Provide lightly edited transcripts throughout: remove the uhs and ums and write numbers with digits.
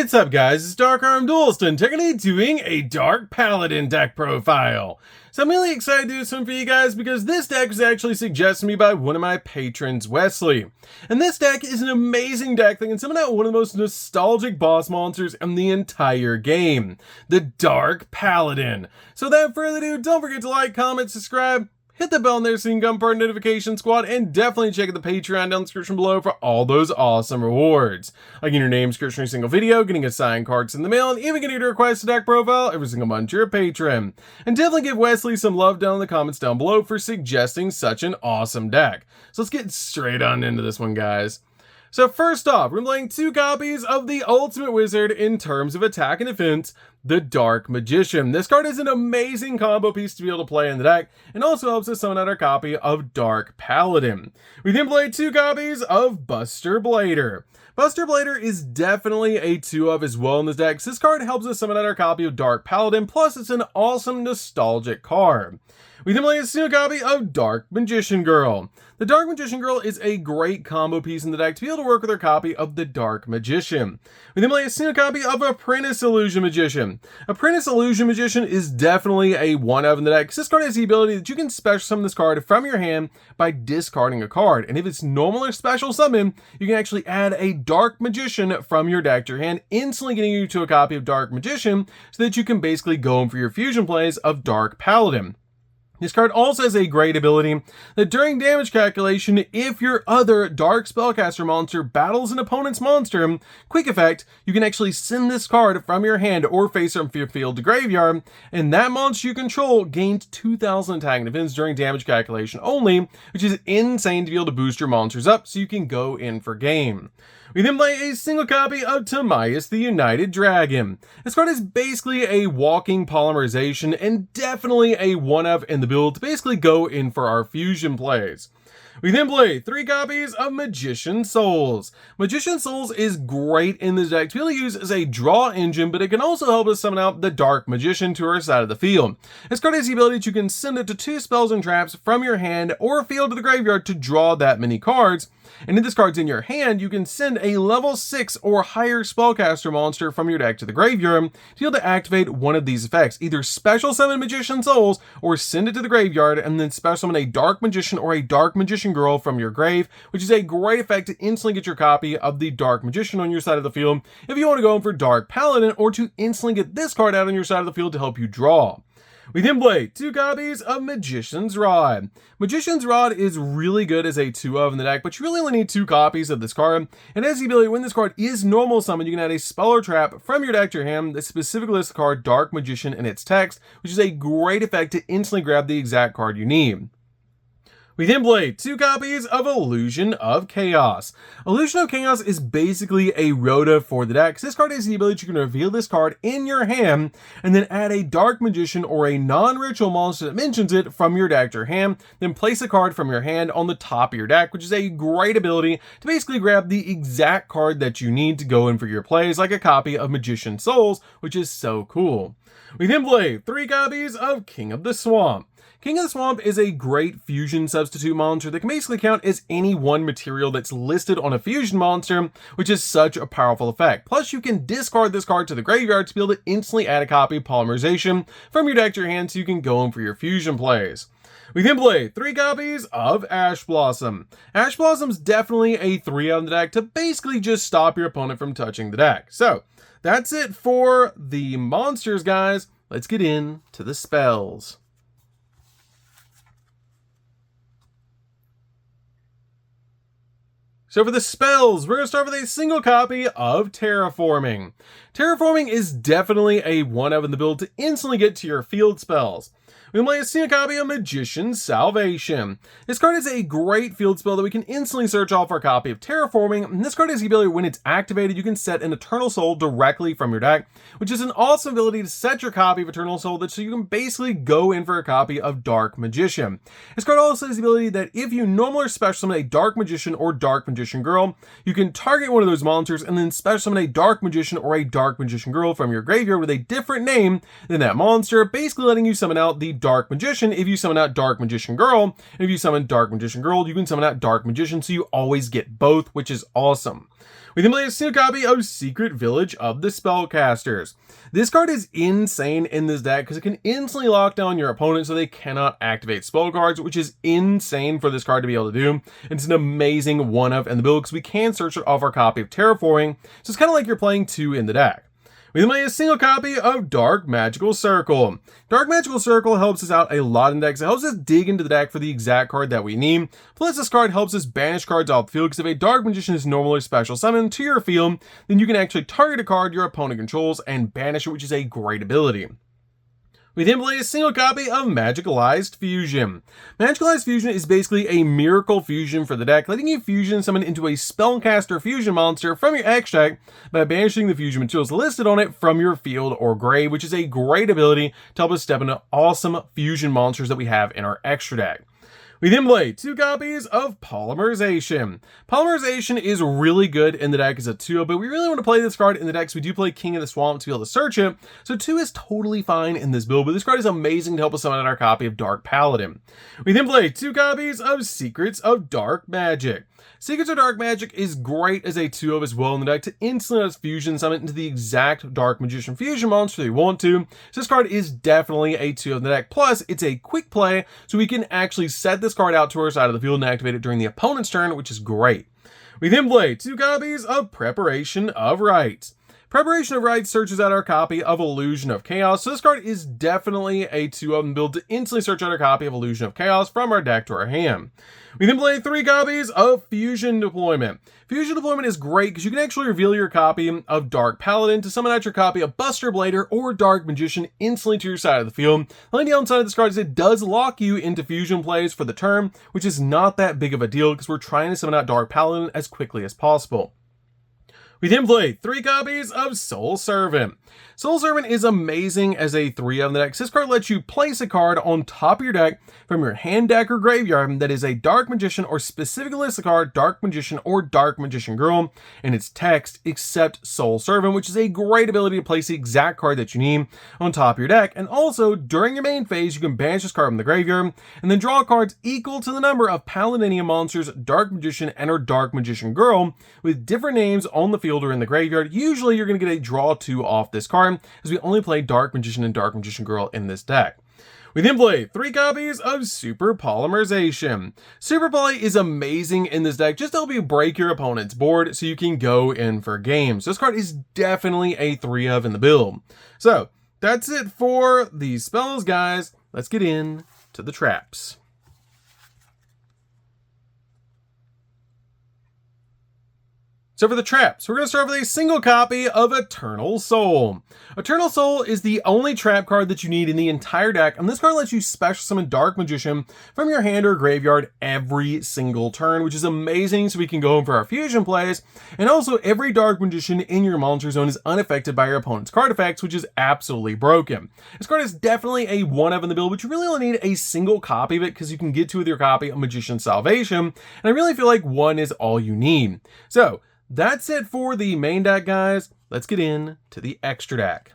What's up guys, it's DarkArmedDuelist and technically doing a Dark Paladin deck profile. So I'm really excited to do this one for you guys because this deck was actually suggested to me by one of my patrons, Wesley. And this deck is an amazing deck that can summon out one of the most nostalgic boss monsters in the entire game, the Dark Paladin. So without further ado, don't forget to like, comment, subscribe, hit the bell in there so you can become part of the notification squad, and definitely check out the Patreon down in the description below for all those awesome rewards. Like getting your name description every single video, getting assigned cards in the mail, and even getting to request a deck profile every single month to your patron. And definitely give Wesley some love down in the comments down below for suggesting such an awesome deck. So let's get straight on into this one, guys. So first off, we're playing 2 copies of the Ultimate Wizard in terms of attack and defense, the Dark Magician. This card is an amazing combo piece to be able to play in the deck, and also helps us summon out our copy of Dark Paladin. We then play 2 copies of Buster Blader. Buster Blader is definitely a 2-of as well in this deck, so this card helps us summon out our copy of Dark Paladin, plus it's an awesome nostalgic card. We then play a single copy of Dark Magician Girl. The Dark Magician Girl is a great combo piece in the deck to be able to work with our copy of the Dark Magician. We then play a single copy of Apprentice Illusion Magician. Apprentice Illusion Magician is definitely a 1-of in the deck, because this card has the ability that you can special summon this card from your hand by discarding a card. And if it's normal or special summon, you can actually add a Dark Magician from your deck to your hand, instantly getting you to a copy of Dark Magician, so that you can basically go in for your fusion plays of Dark Paladin. This card also has a great ability that during damage calculation, if your other Dark Spellcaster monster battles an opponent's monster, quick effect, you can actually send this card from your hand or face it from your field to graveyard, and that monster you control gains 2,000 attack and defense during damage calculation only, which is insane to be able to boost your monsters up so you can go in for game. We then play a single copy of Timaeus the United Dragon. This card is basically a walking polymerization and definitely a 1-of in the build to basically go in for our fusion plays. We then play 3 copies of Magician Souls. Magician Souls is great in this deck to be able to use as a draw engine, but it can also help us summon out the Dark Magician to our side of the field. This card has the ability that you can send it to 2 spells and traps from your hand or field to the graveyard to draw that many cards. And if this card's in your hand, you can send a level 6 or higher spellcaster monster from your deck to the graveyard to be able to activate one of these effects. Either special summon Magician Souls or send it to the graveyard and then special summon a Dark Magician or a Dark Magician Girl from your grave, which is a great effect to instantly get your copy of the Dark Magician on your side of the field if you want to go in for Dark Paladin, or to instantly get this card out on your side of the field to help you draw. We then play 2 copies of Magician's Rod. Magician's Rod is really good as a 2-of in the deck, but you really only need 2 copies of this card, and has the ability when this card is normal summon, you can add a spell or trap from your deck to your hand that specifically lists the card Dark Magician in its text, which is a great effect to instantly grab the exact card you need. We then play 2 copies of Illusion of Chaos. Illusion of Chaos is basically a Rhoda for the deck, because this card has the ability you can reveal this card in your hand, and then add a Dark Magician or a non-ritual monster that mentions it from your deck to your hand, then place a card from your hand on the top of your deck, which is a great ability to basically grab the exact card that you need to go in for your plays, like a copy of Magician Souls, which is so cool. We then play 3 copies of King of the Swamp. King of the Swamp is a great fusion substitute monster that can basically count as any one material that's listed on a fusion monster, which is such a powerful effect. Plus, you can discard this card to the graveyard to be able to instantly add a copy of Polymerization from your deck to your hand so you can go in for your fusion plays. We then play 3 copies of Ash Blossom. Ash Blossom's definitely a 3-of in the deck to basically just stop your opponent from touching the deck. So, that's it for the monsters, guys. Let's get into the spells. So for the spells, we're going to start with a single copy of Terraforming. Terraforming is definitely a 1-of in the build to instantly get to your field spells. We play a single copy of Magician's Salvation. This card is a great field spell that we can instantly search off our copy of Terraforming, and this card has the ability when it's activated, you can set an Eternal Soul directly from your deck, which is an awesome ability to set your copy of Eternal Soul so you can basically go in for a copy of Dark Magician. This card also has the ability that if you normally or special summon a Dark Magician or Dark Magician Girl, you can target one of those monsters and then special summon a Dark Magician or a Dark Magician Girl from your graveyard with a different name than that monster, basically letting you summon out the Dark Magician if you summon out Dark Magician Girl, and if you summon Dark Magician Girl, you can summon out Dark Magician, so you always get both, which is awesome. We then play a single copy of Secret Village of the Spellcasters. This card is insane in this deck because it can instantly lock down your opponent so they cannot activate spell cards, which is insane for this card to be able to do. It's an amazing one-of in the build because we can search it off our copy of Terraforming, so it's kind of like you're playing 2 in the deck. We then play a single copy of Dark Magical Circle. Dark Magical Circle helps us out a lot in decks. It helps us dig into the deck for the exact card that we need. Plus, this card helps us banish cards off the field, because if a Dark Magician is normally special summoned to your field, then you can actually target a card your opponent controls and banish it, which is a great ability. We then play a single copy of Magicalized Fusion. Magicalized Fusion is basically a miracle fusion for the deck, letting you fusion summon into a spellcaster fusion monster from your extra deck by banishing the fusion materials listed on it from your field or grave, which is a great ability to help us step into awesome fusion monsters that we have in our extra deck. We then play 2 copies of Polymerization. Polymerization is really good in the deck as a 2, but we really want to play this card in the deck, so we do play King of the Swamp to be able to search it. So 2 is totally fine in this build, but this card is amazing to help us summon out our copy of Dark Paladin. We then play 2 copies of Secrets of Dark Magic. Secrets of Dark Magic is great as a 2 of as well in the deck to instantly let us fusion summon into the exact Dark Magician fusion monster we want to. So this card is definitely a 2 in the deck. Plus, it's a quick play, so we can actually set this card out to our side of the field and activate it during the opponent's turn, which is great. We then play 2 copies of Preparation of Rites. Preparation of Rites searches out our copy of Illusion of Chaos, so this card is definitely a 2 of them build to instantly search out our copy of Illusion of Chaos from our deck to our hand. We then play 3 copies of Fusion Deployment. Fusion Deployment is great because you can actually reveal your copy of Dark Paladin to summon out your copy of Buster Blader or Dark Magician instantly to your side of the field. The only downside of this card is it does lock you into fusion plays for the turn, which is not that big of a deal because we're trying to summon out Dark Paladin as quickly as possible. We then play 3 copies of Soul Servant. Soul Servant is amazing as a 3 of the deck. This card lets you place a card on top of your deck from your hand, deck, or graveyard that is a Dark Magician, or specifically list the card Dark Magician or Dark Magician Girl in its text, except Soul Servant, which is a great ability to place the exact card that you need on top of your deck. And also, during your main phase, you can banish this card from the graveyard and then draw cards equal to the number of Paladinian monsters, Dark Magician and or Dark Magician Girl, with different names on the field or in the graveyard. Usually you're going to get a draw 2 off this card, as we only play Dark Magician and Dark Magician Girl in this deck. We then play 3 copies of Super Polymerization. Super Poly is amazing in this deck just to help you break your opponent's board so you can go in for games. This card is definitely a 3 of in the build. So that's it for these spells, guys. Let's get in to the traps. So for the traps, we're going to start with a single copy of Eternal Soul. Eternal Soul is the only trap card that you need in the entire deck, and this card lets you special summon Dark Magician from your hand or graveyard every single turn, which is amazing so we can go in for our fusion plays. And also, every Dark Magician in your monster zone is unaffected by your opponent's card effects, which is absolutely broken. This card is definitely a 1 of in the build, but you really only need a single copy of it because you can get 2 with your copy of Magician's Salvation, and I really feel like 1 is all you need. So that's it for the main deck, guys. Let's get in to the extra deck.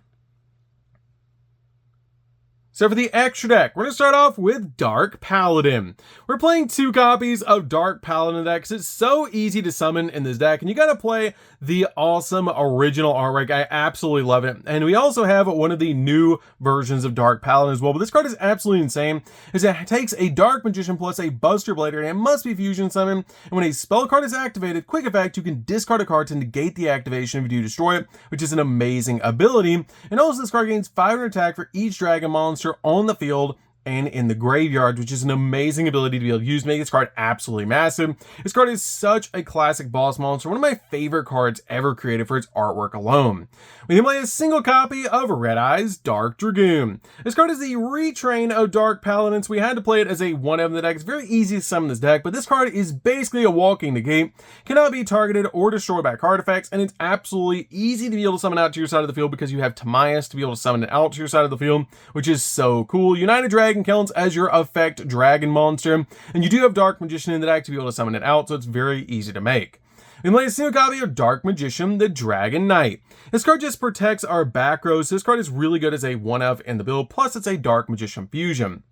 So for the extra deck, we're going to start off with Dark Paladin. We're playing 2 copies of Dark Paladin deck because it's so easy to summon in this deck, and you got to play the awesome original artwork. I absolutely love it. And we also have one of the new versions of Dark Paladin as well, but this card is absolutely insane as it takes a Dark Magician plus a Buster Blader, and it must be fusion summoned. And when a spell card is activated, quick effect, you can discard a card to negate the activation if you do destroy it, which is an amazing ability. And also, this card gains 500 attack for each dragon monster on the field and in the graveyard, which is an amazing ability to be able to use, make this card absolutely massive. This card is such a classic boss monster, one of my favorite cards ever created for its artwork alone. We then play a single copy of Red Eyes Dark Dragoon. This card is the retrain of Dark Paladin, so we had to play it as a 1 of in the deck. It's very easy to summon this deck, but this card is basically a walking negate, cannot be targeted or destroyed by card effects, and it's absolutely easy to be able to summon out to your side of the field because you have Timaeus to be able to summon it out to your side of the field, which is so cool. United Dragon counts as your effect dragon monster, and you do have Dark Magician in the deck to be able to summon it out, so it's very easy to make. We play a single copy of Dark Magician, the Dragon Knight. This card just protects our back row, so this card is really good as a 1 of in the build, plus it's a Dark Magician fusion.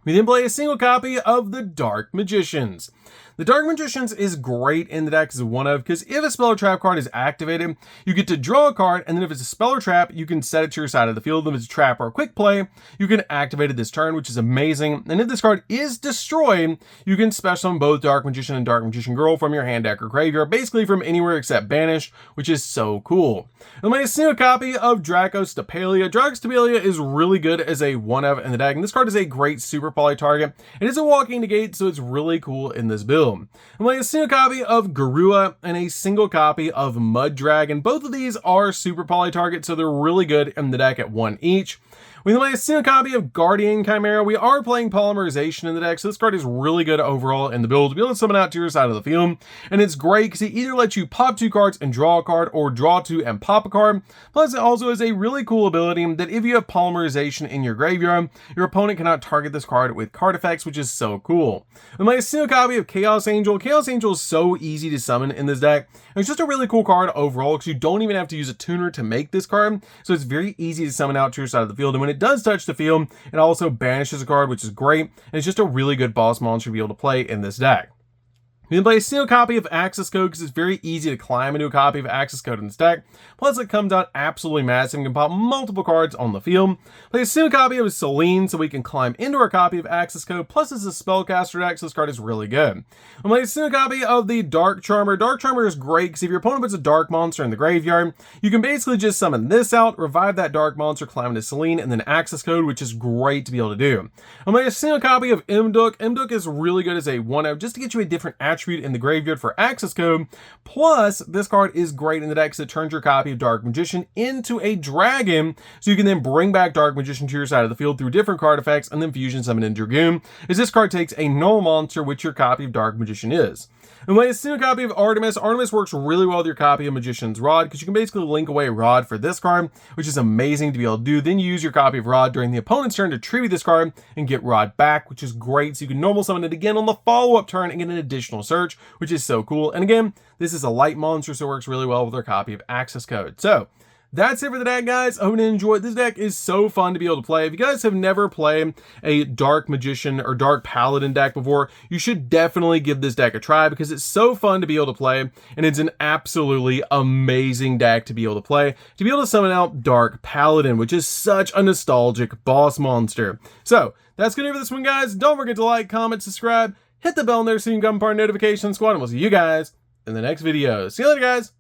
We then play a single copy of the Dark Magicians. The Dark Magicians is great in the deck as a one-of, because if a spell or trap card is activated, you get to draw a card, and then if it's a spell or trap, you can set it to your side of the field. If it's a trap or a quick play, you can activate it this turn, which is amazing. And if this card is destroyed, you can special summon both Dark Magician and Dark Magician Girl from your hand, deck, or graveyard, basically from anywhere except banished, which is so cool. I'll make a single copy of Dracostapelia. Dracostapelia is really good as a one-of in the deck, and this card is a great super poly target. It is a walking negate, so it's really cool in this build. I'm playing a single copy of Garua and a single copy of Mud Dragon. Both of these are super poly targets, so they're really good in the deck at 1 each. We then play a single copy of Guardian Chimera. We are playing Polymerization in the deck, so this card is really good overall in the build to be able to summon out to your side of the field. And it's great because it either lets you pop 2 cards and draw a card, or draw 2 and pop a card. Plus, it also has a really cool ability that if you have Polymerization in your graveyard, your opponent cannot target this card with card effects, which is so cool. We play a single copy of Chaos Angel. Chaos Angel is so easy to summon in this deck. It's just a really cool card overall because you don't even have to use a tuner to make this card, so it's very easy to summon out to your side of the field. And when it does touch the field, it also banishes a card, which is great, and it's just a really good boss monster to be able to play in this deck. You can play a single copy of Access Code because it's very easy to climb into a copy of Access Code in this deck. Plus, it comes out absolutely massive and can pop multiple cards on the field. Play a single copy of Selene so we can climb into our copy of Access Code. Plus, it's a spellcaster deck, so this card is really good. I'm playing a single copy of the Dark Charmer. Dark Charmer is great because if your opponent puts a dark monster in the graveyard, you can basically just summon this out, revive that dark monster, climb into Selene, and then Access Code, which is great to be able to do. I'm playing a single copy of Imduk. Imduk is really good as a one-of just to get you a different attribute in the graveyard for Access Code. Plus, this card is great in the deck because it turns your copy of Dark Magician into a dragon, so you can then bring back Dark Magician to your side of the field through different card effects and then fusion summon in Dragoon, as this card takes a null monster, which your copy of Dark Magician is. And when a single copy of Artemis, Artemis works really well with your copy of Magician's Rod, because you can basically link away Rod for this card, which is amazing to be able to do. Then you use your copy of Rod during the opponent's turn to tribute this card and get Rod back, which is great. So you can normal summon it again on the follow-up turn and get an additional search, which is so cool. And again, this is a light monster, so it works really well with our copy of Access Code. So that's it for the deck, guys. I hope you enjoyed. This deck is so fun to be able to play. If you guys have never played a Dark Magician or Dark Paladin deck before, you should definitely give this deck a try because it's so fun to be able to play, and it's an absolutely amazing deck to be able to play, to be able to summon out Dark Paladin, which is such a nostalgic boss monster. So that's gonna be it for this one, guys. Don't forget to like, comment, subscribe, hit the bell in there so you can become part of the notification squad, and we'll see you guys in the next video. See you later, guys.